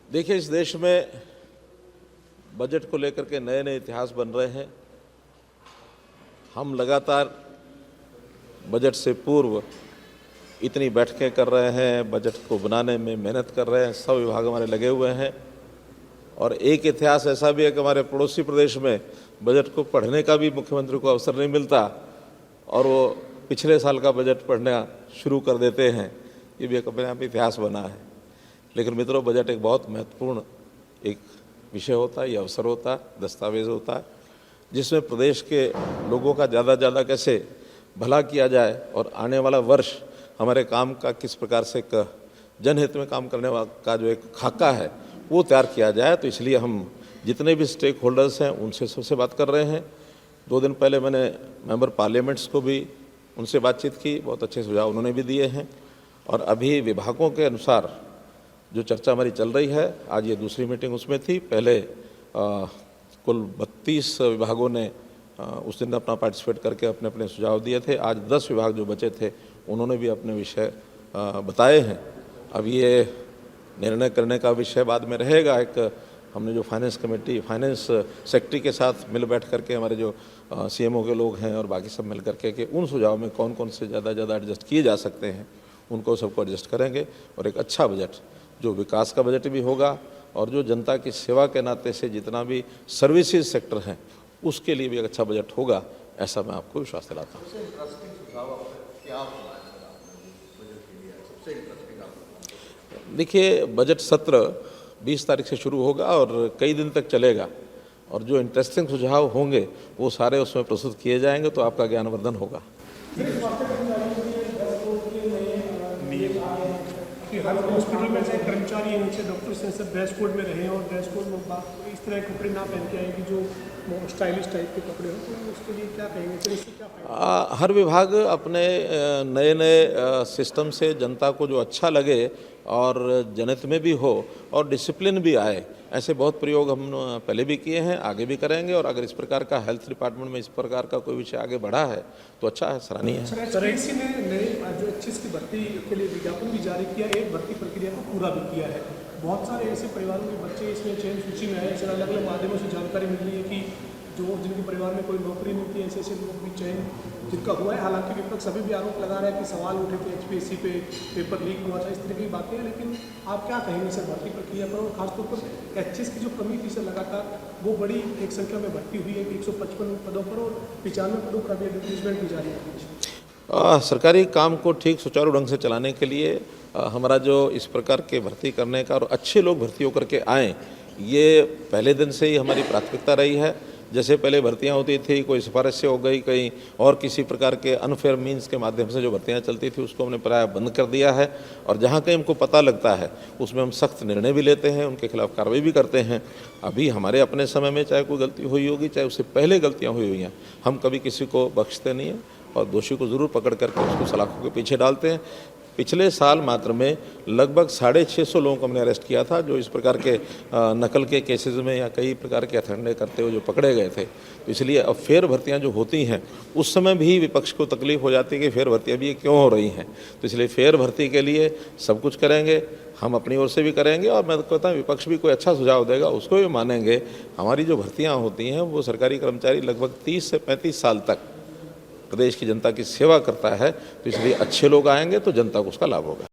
देखिए, इस देश में बजट को लेकर के नए नए इतिहास बन रहे हैं। हम लगातार बजट से पूर्व इतनी बैठकें कर रहे हैं, बजट को बनाने में मेहनत कर रहे हैं, सब विभाग हमारे लगे हुए हैं। और एक इतिहास ऐसा भी है कि हमारे पड़ोसी प्रदेश में बजट को पढ़ने का भी मुख्यमंत्री को अवसर नहीं मिलता और वो पिछले साल का बजट पढ़ना शुरू कर देते हैं। ये भी एक अपने आप इतिहास बना है। लेकिन मित्रों, बजट एक बहुत महत्वपूर्ण एक विषय होता है, ये अवसर होता है, दस्तावेज होता है, जिसमें प्रदेश के लोगों का ज़्यादा से ज़्यादा कैसे भला किया जाए और आने वाला वर्ष हमारे काम का किस प्रकार से जनहित में काम करने का जो एक खाका है वो तैयार किया जाए। तो इसलिए हम जितने भी स्टेक होल्डर्स हैं उनसे सबसे बात कर रहे हैं। 2 दिन पहले मैंने मेंबर पार्लियामेंट्स को भी उनसे बातचीत की, बहुत अच्छे सुझाव उन्होंने भी दिए हैं। और अभी विभागों के अनुसार जो चर्चा हमारी चल रही है, आज ये दूसरी मीटिंग उसमें थी। पहले कुल 32 विभागों ने उस दिन अपना पार्टिसिपेट करके अपने अपने सुझाव दिए थे। आज 10 विभाग जो बचे थे उन्होंने भी अपने विषय बताए हैं। अब ये निर्णय करने का विषय बाद में रहेगा। एक हमने जो फाइनेंस कमेटी, फाइनेंस सेक्रेटरी के साथ मिल बैठ करके हमारे जो सीएमओ के लोग हैं और बाकी सब मिल करके कि उन सुझाव में कौन कौन से ज़्यादा एडजस्ट किए जा सकते हैं, उनको सबको एडजस्ट करेंगे और एक अच्छा बजट जो विकास का बजट भी होगा और जो जनता की सेवा के नाते से जितना भी सर्विसेज सेक्टर हैं उसके लिए भी एक अच्छा बजट होगा, ऐसा मैं आपको विश्वास दिलाता हूँ। देखिए, बजट सत्र 20 तारीख से शुरू होगा और कई दिन तक चलेगा और जो इंटरेस्टिंग सुझाव होंगे वो सारे उसमें प्रस्तुत किए जाएंगे, तो आपका ज्ञानवर्धन होगा। कि हर हॉस्पिटल में से कर्मचारी हैं, उनसे डॉक्टर्स हैं, सब ड्रेस कोड में रहे और ड्रेस कोड में इस तरह के कपड़े ना पहन के आए कि जो स्टाइलिश टाइप के कपड़े हों, तो उसके लिए क्या कहेंगे? सर, इससे क्या फायदा? हर विभाग अपने नए नए सिस्टम से जनता को जो अच्छा लगे और जनहित में भी हो और डिसिप्लिन भी आए, ऐसे बहुत प्रयोग हम पहले भी किए हैं, आगे भी करेंगे। और अगर इस प्रकार का हेल्थ डिपार्टमेंट में इस प्रकार का कोई विषय आगे बढ़ा है तो अच्छा है, सराहनीय है। सर, एचपीएससी ने नए जो 25 की भर्ती के लिए विज्ञापन भी जारी किया, एक भर्ती प्रक्रिया को पूरा भी किया है। बहुत सारे ऐसे परिवारों के बच्चे इसमें चयन सूची में आए। सर, अलग अलग माध्यमों से जानकारी मिल रही है कि जो जिनके परिवार में कोई नौकरी नहीं थी, ऐसे लोग भी चयन जिनका हुआ है। हालांकि विपक्ष अभी भी आरोप लगा रहा है कि सवाल उठे थे एचपीएससी पे, पेपर लीक हुआ था, इस तरह की बातें हैं। लेकिन आप क्या कहेंगे सर भर्ती प्रक्रिया पर, और खासतौर पर एचएस की जो कमी थी सर लगातार, वो बड़ी एक संख्या में भर्ती हुई है 155 पदों पर और 95 पदों का भी एडवर्टीजमेंट भी जारी है। सरकारी काम को ठीक सुचारू ढंग से चलाने के लिए हमारा जो इस प्रकार के भर्ती करने का और अच्छे लोग भर्ती होकर के आएँ, ये पहले दिन से ही हमारी प्राथमिकता रही है। जैसे पहले भर्तियां होती थी, कोई सिफारिश से हो गई, कहीं और किसी प्रकार के अनफेयर मीन्स के माध्यम से जो भर्तियां चलती थी उसको हमने प्रायः बंद कर दिया है। और जहां कहीं हमको पता लगता है उसमें हम सख्त निर्णय भी लेते हैं, उनके खिलाफ कार्रवाई भी करते हैं। अभी हमारे अपने समय में चाहे कोई गलती हुई होगी, चाहे उससे पहले गलतियाँ हुई हैं, हम कभी किसी को बख्शते नहीं हैं और दोषी को ज़रूर पकड़ करके उसको सलाखों के पीछे डालते हैं। पिछले साल मात्र में लगभग 650 लोगों को हमने अरेस्ट किया था, जो इस प्रकार के नकल के केसेस में या कई प्रकार के हथकंडे करते हुए जो पकड़े गए थे। तो इसलिए अब फेर भर्तियां जो होती हैं उस समय भी विपक्ष को तकलीफ हो जाती है कि फेर भर्तियां भी क्यों हो रही हैं। तो इसलिए फेर भर्ती के लिए सब कुछ करेंगे, हम अपनी ओर से भी करेंगे और मैं कहता हूँ विपक्ष भी कोई अच्छा सुझाव देगा उसको भी मानेंगे। हमारी जो भर्तियाँ होती हैं वो सरकारी कर्मचारी लगभग 30 से 35 साल तक प्रदेश की जनता की सेवा करता है, तो इसलिए अच्छे लोग आएंगे तो जनता को उसका लाभ होगा।